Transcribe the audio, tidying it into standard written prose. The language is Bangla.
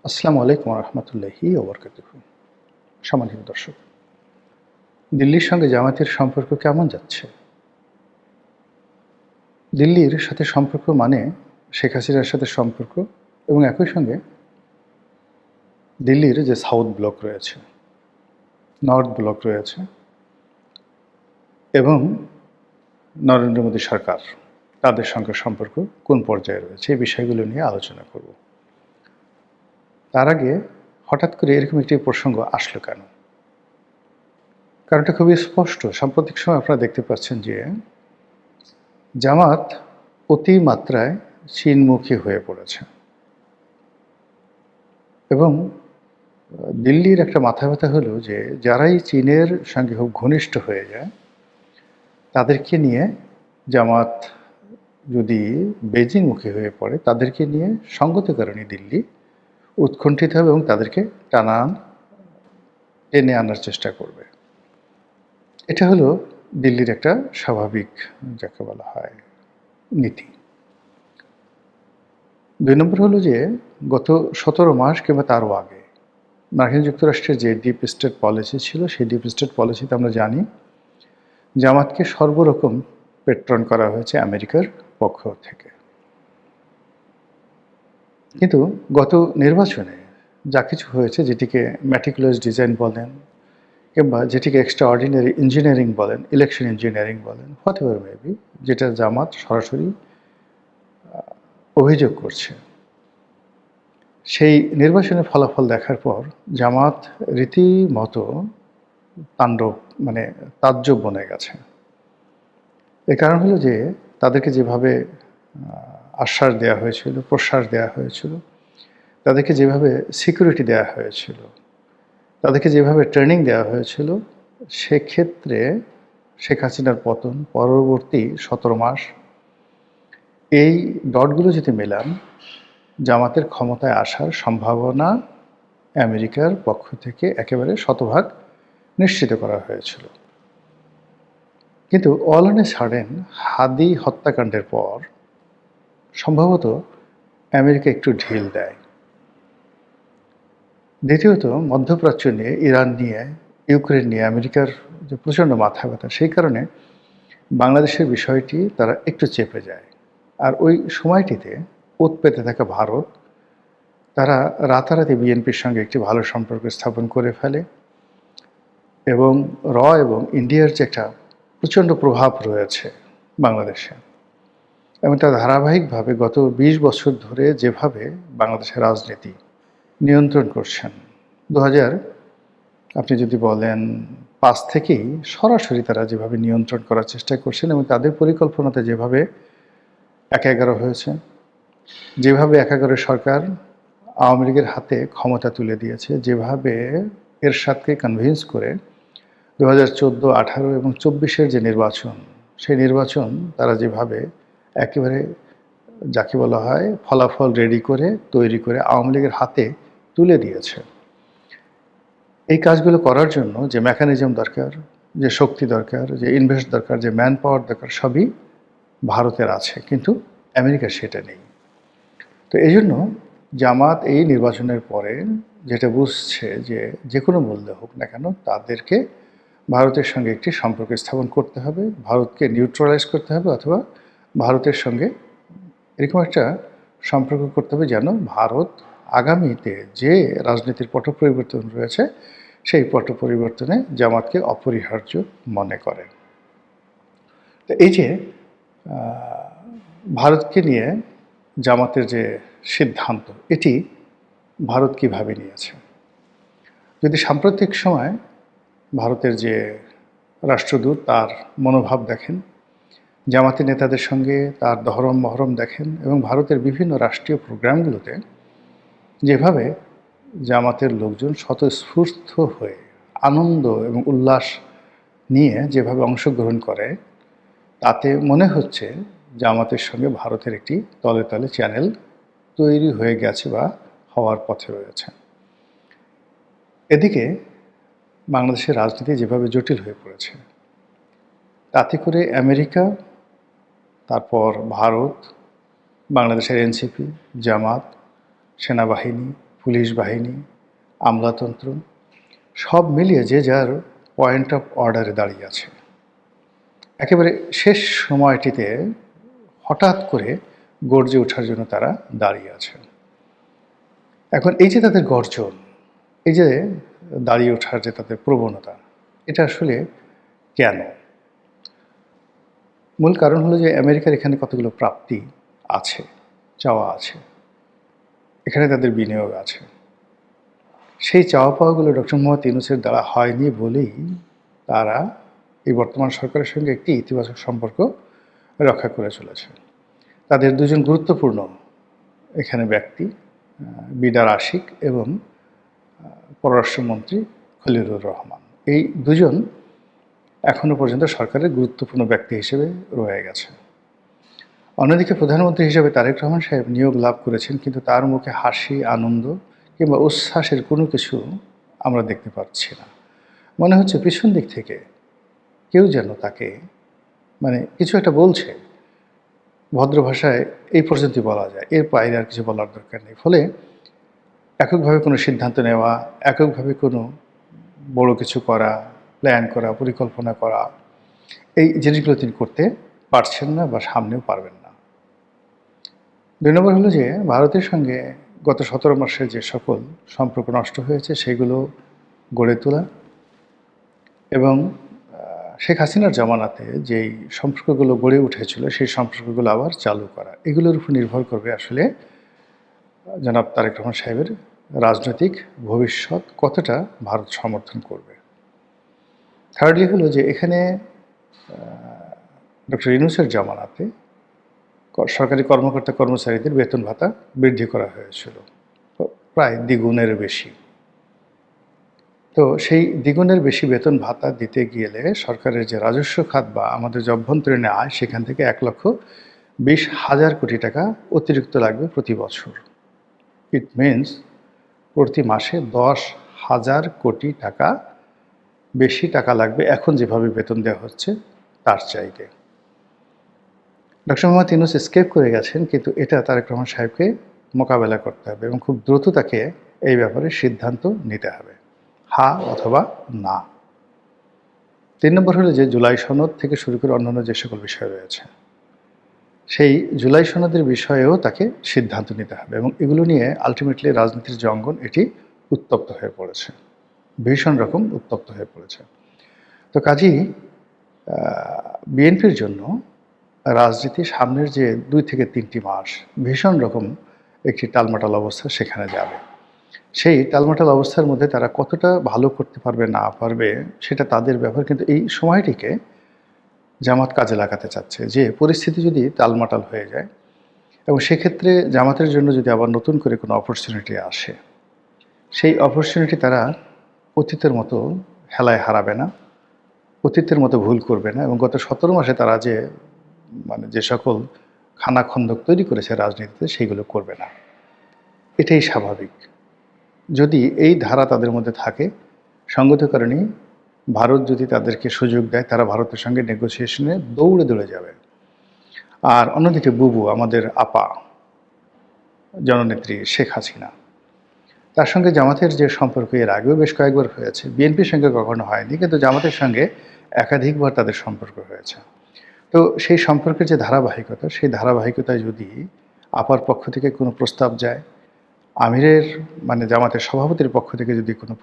আসসালামু আলাইকুম রহমতুল্লাহি ওবরকাতুহু। সম্মানিত দর্শক, দিল্লির সঙ্গে জামায়াতের সম্পর্ক কেমন যাচ্ছে? দিল্লির সাথে সম্পর্ক মানে শেখ হাসিনার সাথে সম্পর্ক এবং একই সঙ্গে দিল্লির যে সাউথ ব্লক রয়েছে, নর্থ ব্লক রয়েছে এবং নরেন্দ্র মোদী সরকার, তাদের সঙ্গে সম্পর্ক কোন পর্যায়ে রয়েছে, এই বিষয়গুলো নিয়ে আলোচনা করব। তার আগে হঠাৎ করে এরকম একটি প্রসঙ্গ আসলো কেন? কারণটা খুবই স্পষ্ট। সাম্প্রতিক সময় আপনারা দেখতে পাচ্ছেন যে জামাত অতিমাত্রায় চীনমুখী হয়ে পড়েছে এবং দিল্লির একটা মাথা ব্যথা হলো যে যারাই চীনের সঙ্গে খুব ঘনিষ্ঠ হয়ে যায় তাদেরকে নিয়ে জামাত যদি বেজিংমুখী হয়ে পড়ে, তাদেরকে নিয়ে সঙ্গত কারণে দিল্লি উৎকণ্ঠিত হবে এবং তাদেরকে টেনে আনার চেষ্টা করবে। এটা হলো দিল্লির একটা স্বাভাবিক, যাকে বলা হয়, নীতি। ২ নম্বর হলো যে গত ১৭ মাস কিংবা তারও আগে মার্কিন যুক্তরাষ্ট্রের যে ডিপ স্টেট পলিসি ছিল, সেই ডিপ স্টেট পলিসিতে আমরা জানি জামাতকে সর্বরকম পেট্রন করা হয়েছে আমেরিকার পক্ষ থেকে। কিন্তু গত নির্বাচনে যা কিছু হয়েছে, যেটিকে ম্যাটিকুলাস ডিজাইন বলেন কিংবা যেটিকে এক্সট্রা অর্ডিনারি ইঞ্জিনিয়ারিং বলেন, ইলেকশন ইঞ্জিনিয়ারিং বলেন, হোয়াটএভার মেবি, যেটা জামাত সরাসরি অভিযোগ করছে, সেই নির্বাচনের ফলাফল দেখার পর জামাত রীতিমতো তাণ্ডব, মানে তাজ্জব বনে গেছে। এর কারণ হলো যে তাদেরকে যেভাবে আশ্বাস দেওয়া হয়েছিল, প্রশ্বাস দেওয়া হয়েছিল, তাদেরকে যেভাবে সিকিউরিটি দেওয়া হয়েছিল, তাদেরকে যেভাবে ট্রেনিং দেওয়া হয়েছিল, সেক্ষেত্রে শেখ হাসিনার পতন পরবর্তী ১৭ মাস, এই ডটগুলো যদি মেলান, জামাতের ক্ষমতায় আসার সম্ভাবনা আমেরিকার পক্ষ থেকে একেবারে শতভাগ নিশ্চিত করা হয়েছিল। কিন্তু অল অন এ সাডেন হাদি হত্যাকাণ্ডের পর সম্ভবত আমেরিকা একটু ঢিল দেয়। দ্বিতীয়ত, মধ্যপ্রাচ্য নিয়ে, ইরান নিয়ে, ইউক্রেন নিয়ে আমেরিকার যে প্রচণ্ড মাথা ব্যথা, সেই কারণে বাংলাদেশের বিষয়টি তারা একটু চেপে যায়। আর ওই সময়টিতে ওত পেতে থাকা ভারত, তারা রাতারাতি বিএনপির সঙ্গে একটি ভালো সম্পর্ক স্থাপন করে ফেলে এবং এবং ইন্ডিয়ার যে একটা প্রচণ্ড প্রভাব রয়েছে বাংলাদেশে, এবং তা ধারাবাহিকভাবে গত ২০ বছর ধরে যেভাবে বাংলাদেশের রাজনীতি নিয়ন্ত্রণ করছেন, ২০০০ আপনি যদি বলেন ৫ থেকেই সরাসরি তারা যেভাবে নিয়ন্ত্রণ করার চেষ্টা করছেন এবং তাদের পরিকল্পনাতে যেভাবে ১/১১ হয়েছে, যেভাবে ১/১১ সরকার আওয়ামী লীগের হাতে ক্ষমতা তুলে দিয়েছে, যেভাবে এরশাদকে কনভিন্স করে ২০১৪, ১৮ এবং ২৪-এর যে নির্বাচন, সেই নির্বাচন তারা যেভাবে একেবারে, যাকে বলা হয়, ফলাফল রেডি করে তৈরি করে আওয়ামী লীগের হাতে তুলে দিয়েছে। এই কাজগুলো করার জন্য যে মেকানিজম দরকার, যে শক্তি দরকার, যে ইনভেস্ট দরকার, যে ম্যান পাওয়ার দরকার, সবই ভারতের আছে, কিন্তু আমেরিকার সেটা নেই। তো এই জন্য জামাত এই নির্বাচনের পরে যেটা বুঝছে যে যে কোনো মূল্যে হোক না কেন তাদেরকে ভারতের সঙ্গে একটি সম্পর্ক স্থাপন করতে হবে, ভারতকে নিউট্রালাইজ করতে হবে, অথবা ভারতের সঙ্গে এরকম একটা সম্পর্ক করতে হবে যেন ভারত আগামীতে যে রাজনীতির পট পরিবর্তন রয়েছে, সেই পট পরিবর্তনে জামাতকে অপরিহার্য মনে করে। তো এই যে ভারতকে নিয়ে জামাতের যে সিদ্ধান্ত, এটি ভারত কীভাবে নিয়েছে? যদি সাম্প্রতিক সময় ভারতের যে রাষ্ট্রদূত, তার মনোভাব দেখেন, জামাতি নেতাদের সঙ্গে তার দহরম মহরম দেখেন, এবং ভারতের বিভিন্ন রাষ্ট্রীয় প্রোগ্রামগুলোতে যেভাবে জামাতের লোকজন স্বতঃস্ফূর্ত হয়ে আনন্দ এবং উল্লাস নিয়ে যেভাবে অংশগ্রহণ করে, তাতে মনে হচ্ছে জামাতের সঙ্গে ভারতের একটি তলে তলে চ্যানেল তৈরি হয়ে গেছে বা হওয়ার পথে রয়েছে। এদিকে বাংলাদেশের রাজনীতি যেভাবে জটিল হয়ে পড়েছে, তাতে করে আমেরিকা, তারপর ভারত, বাংলাদেশের এনসিপি, জামাত, সেনাবাহিনী, পুলিশ বাহিনী, আমলাতন্ত্র সব মিলিয়ে যে যার পয়েন্ট অফ অর্ডারে দাঁড়িয়ে আছে। একেবারে শেষ সময়টিতে হঠাৎ করে গর্জে ওঠার জন্য তারা দাঁড়িয়ে আছে। এখন এই যে তাদের গর্জন, এই যে দাঁড়িয়ে ওঠার যে তাদের প্রবণতা, এটা আসলে কেন? মূল কারণ হলো যে আমেরিকার এখানে কতগুলো প্রাপ্তি আছে, চাওয়া আছে, এখানে তাদের বিনিয়োগ আছে। সেই চাওয়া পাওয়াগুলো ডক্টর মোহাম্মদ ইউনূসের দ্বারা হয়নি বলেই তারা এই বর্তমান সরকারের সঙ্গে একটি ইতিবাচক সম্পর্ক রক্ষা করে চলেছে। তাদের দুজন গুরুত্বপূর্ণ এখানে ব্যক্তি, বিডার আশিক এবং পররাষ্ট্রমন্ত্রী খলিলুর রহমান, এই দুজন এখনো পর্যন্ত সরকারের গুরুত্বপূর্ণ ব্যক্তি হিসেবে রয়ে গেছে। অন্যদিকে প্রধানমন্ত্রী হিসেবে তারেক রহমান সাহেব নিয়োগ লাভ করেছেন, কিন্তু তার মুখে হাসি, আনন্দ কিংবা উচ্ছ্বাসের কোনো কিছু আমরা দেখতে পাচ্ছি না। মনে হচ্ছে পিছন দিক থেকে কেউ যেন তাকে কিছু একটা বলছে, ভদ্র ভাষায় এই পর্যন্তই বলা যায়, এর বাইরে আর কিছু বলার দরকার নেই। ফলে এককভাবে কোনো সিদ্ধান্ত নেওয়া, এককভাবে কোনো বড় কিছু করা, প্ল্যান করা, পরিকল্পনা করা, এই জিনিসগুলো তিনি করতে পারছেন না বা সামনেও পারবেন না। ২ নম্বর হলো যে ভারতের সঙ্গে গত ১৭ মাসে যে সকল সম্পর্ক নষ্ট হয়েছে সেগুলো গড়ে তোলা এবং শেখ হাসিনার জামানাতে যেই সম্পর্কগুলো গড়ে উঠেছিল সেই সম্পর্কগুলো আবার চালু করা, এগুলোর উপর নির্ভর করবে আসলে জনাব তারেক রহমান সাহেবের রাজনৈতিক ভবিষ্যৎ কতটা ভারত সমর্থন করবে। থার্ডলি হলো যে এখানে ডক্টর ইউনূসের জামানাতে সরকারি কর্মকর্তা কর্মচারীদের বেতন ভাতা বৃদ্ধি করা হয়েছিল প্রায় দ্বিগুণের বেশি। তো সেই দ্বিগুণের বেশি বেতন ভাতা দিতে গেলে সরকারের যে রাজস্ব খাত বা আমাদের যে অভ্যন্তরীণ আয়, সেখান থেকে ১,২০,০০০ কোটি টাকা অতিরিক্ত লাগবে প্রতি বছর। ইট মিনস প্রতি মাসে ১০,০০০ কোটি টাকা বেশি টাকা লাগবে এখন যেভাবে বেতন দেওয়া হচ্ছে তার চাইতে। ডক্টর মোহাম্মদ ইউনূস এসকেপ করে গেছেন, কিন্তু এটা তারেক রহমান সাহেবকে মোকাবেলা করতে হবে এবং খুব দ্রুত তাকে এই ব্যাপারে সিদ্ধান্ত নিতে হবে, হ্যাঁ অথবা না। ৩ নম্বর হলো যে জুলাই সনদ থেকে শুরু করে অন্যান্য যে সকল বিষয় রয়েছে, সেই জুলাই সনদের বিষয়েও তাকে সিদ্ধান্ত নিতে হবে এবং এগুলো নিয়ে আলটিমেটলি রাজনীতির যে অঙ্গন এটি উত্তপ্ত হয়ে পড়েছে, ভীষণ রকম উত্তপ্ত হয়ে পড়েছে। তো কাজেই বিএনপির জন্য রাজনীতি সামনের যে ২ থেকে ৩টি মাস ভীষণ রকম একটি টালমাটাল অবস্থা সেখানে যাবে। সেই টালমাটাল অবস্থার মধ্যে তারা কতটা ভালো করতে পারবে না পারবে সেটা তাদের ব্যাপার, কিন্তু এই সময়টিকে জামাত কাজে লাগাতে চাচ্ছে যে পরিস্থিতি যদি টালমাটাল হয়ে যায় এবং সেক্ষেত্রে জামাতের জন্য যদি আবার নতুন করে কোনো অপরচুনিটি আসে, সেই অপরচুনিটি তারা অতীতের মতো হেলায় হারাবে না, অতীতের মতো ভুল করবে না এবং গত ১৭ মাসে তারা যে সকল খানাখন্দক তৈরি করেছে রাজনীতিতে সেইগুলো করবে না। এটাই স্বাভাবিক। যদি এই ধারা তাদের মধ্যে থাকে, সঙ্গত কারণে ভারত যদি তাদেরকে সুযোগ দেয় তারা ভারতের সঙ্গে নেগোসিয়েশনে দৌড়ে দৌড়ে যাবে। আর অন্যদিকে বুবু, আমাদের আপা জননেত্রী শেখ হাসিনা, তার সঙ্গে জামাতের যে সম্পর্ক এর আগেও বেশ কয়েকবার হয়েছে, বিএনপির সঙ্গে কখনো হয়নি, কিন্তু জামাতের সঙ্গে একাধিকবার তাদের সম্পর্ক হয়েছে। তো সেই সম্পর্কের যে ধারাবাহিকতা, সেই ধারাবাহিকতায় যদি আপার পক্ষ থেকে কোনো প্রস্তাব যায়, আমিরের জামাতের সভাপতির পক্ষ থেকে যদি কোনো